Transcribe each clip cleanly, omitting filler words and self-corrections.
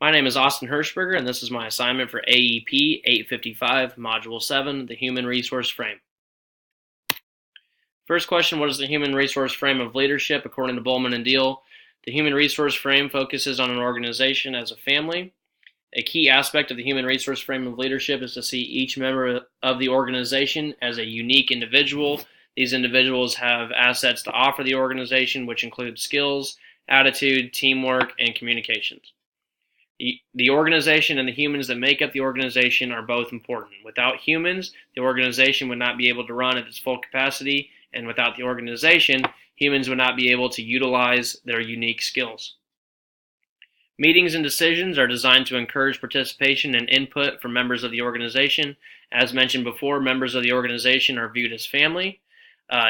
My name is Austin Hirschberger, and this is my assignment for AEP 855, Module 7, the Human Resource Frame. First question, what is the Human Resource Frame of Leadership according to Bowman and Deal? The Human Resource Frame focuses on an organization as a family. A key aspect of the Human Resource Frame of Leadership is to see each member of the organization as a unique individual. These individuals have assets to offer the organization, which include skills, attitude, teamwork, and communications. The organization and the humans that make up the organization are both important. Without humans, the organization would not be able to run at its full capacity, and without the organization, humans would not be able to utilize their unique skills. Meetings and decisions are designed to encourage participation and input from members of the organization. As mentioned before, members of the organization are viewed as family.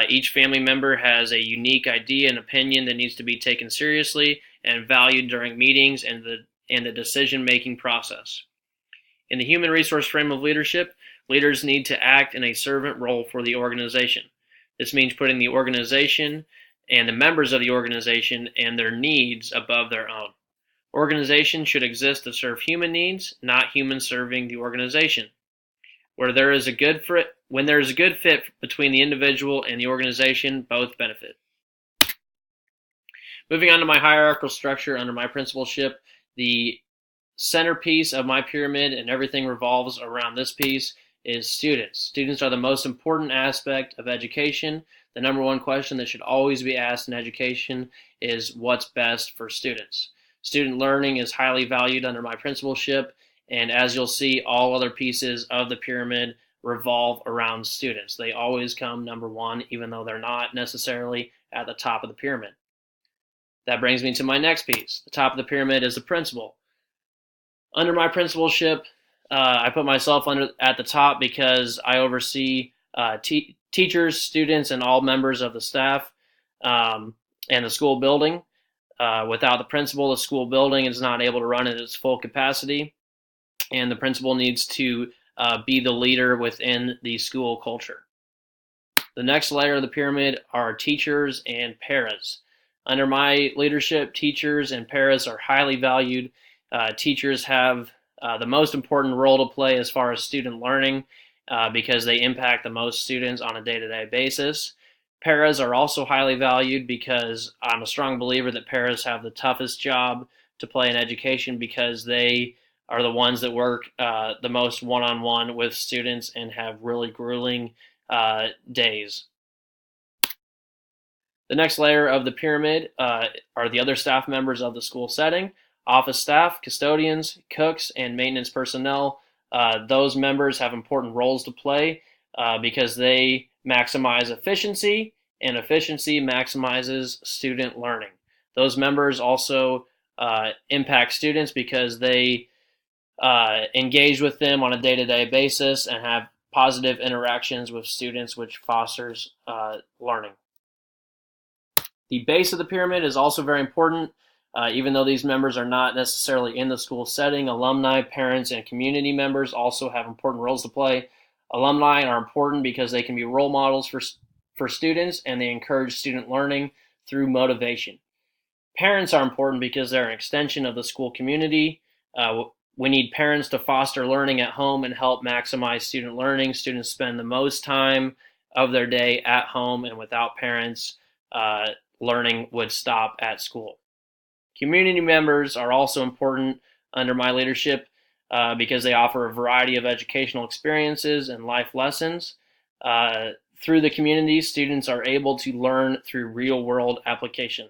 Each family member has a unique idea and opinion that needs to be taken seriously and valued during meetings and the decision-making process. In the human resource frame of leadership, leaders need to act in a servant role for the organization. This means putting the organization and the members of the organization and their needs above their own. Organizations should exist to serve human needs, not humans serving the organization. When there is a good fit between the individual and the organization, both benefit. Moving on to my hierarchical structure under my principalship, the centerpiece of my pyramid, and everything revolves around this piece, is students. Students are the most important aspect of education. The number one question that should always be asked in education is what's best for students. Student learning is highly valued under my principalship, and as you'll see, all other pieces of the pyramid revolve around students. They always come number one, even though they're not necessarily at the top of the pyramid. That brings me to my next piece. The top of the pyramid is the principal. Under my principalship, I put myself at the top because I oversee teachers, students, and all members of the staff and the school building. Without the principal, the school building is not able to run at its full capacity, and the principal needs to be the leader within the school culture. The next layer of the pyramid are teachers and paras. Under my leadership, teachers and paras are highly valued. Teachers have the most important role to play as far as student learning because they impact the most students on a day-to-day basis. Paras are also highly valued because I'm a strong believer that paras have the toughest job to play in education because they are the ones that work the most one-on-one with students and have really grueling days. The next layer of the pyramid are the other staff members of the school setting. Office staff, custodians, cooks, and maintenance personnel. Those members have important roles to play because they maximize efficiency, and efficiency maximizes student learning. Those members also impact students because they engage with them on a day-to-day basis and have positive interactions with students, which fosters learning. The base of the pyramid is also very important. Even though these members are not necessarily in the school setting, alumni, parents, and community members also have important roles to play. Alumni are important because they can be role models for students, and they encourage student learning through motivation. Parents are important because they're an extension of the school community. We need parents to foster learning at home and help maximize student learning. Students spend the most time of their day at home, and without parents, learning would stop at school. Community members are also important under my leadership because they offer a variety of educational experiences and life lessons. Through the community, students are able to learn through real-world application.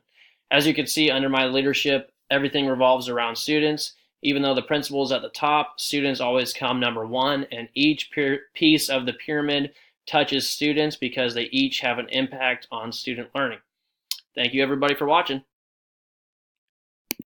As you can see, under my leadership, everything revolves around students. Even though the principal is at the top, students always come number one, and each piece of the pyramid touches students because they each have an impact on student learning. Thank you, everybody, for watching.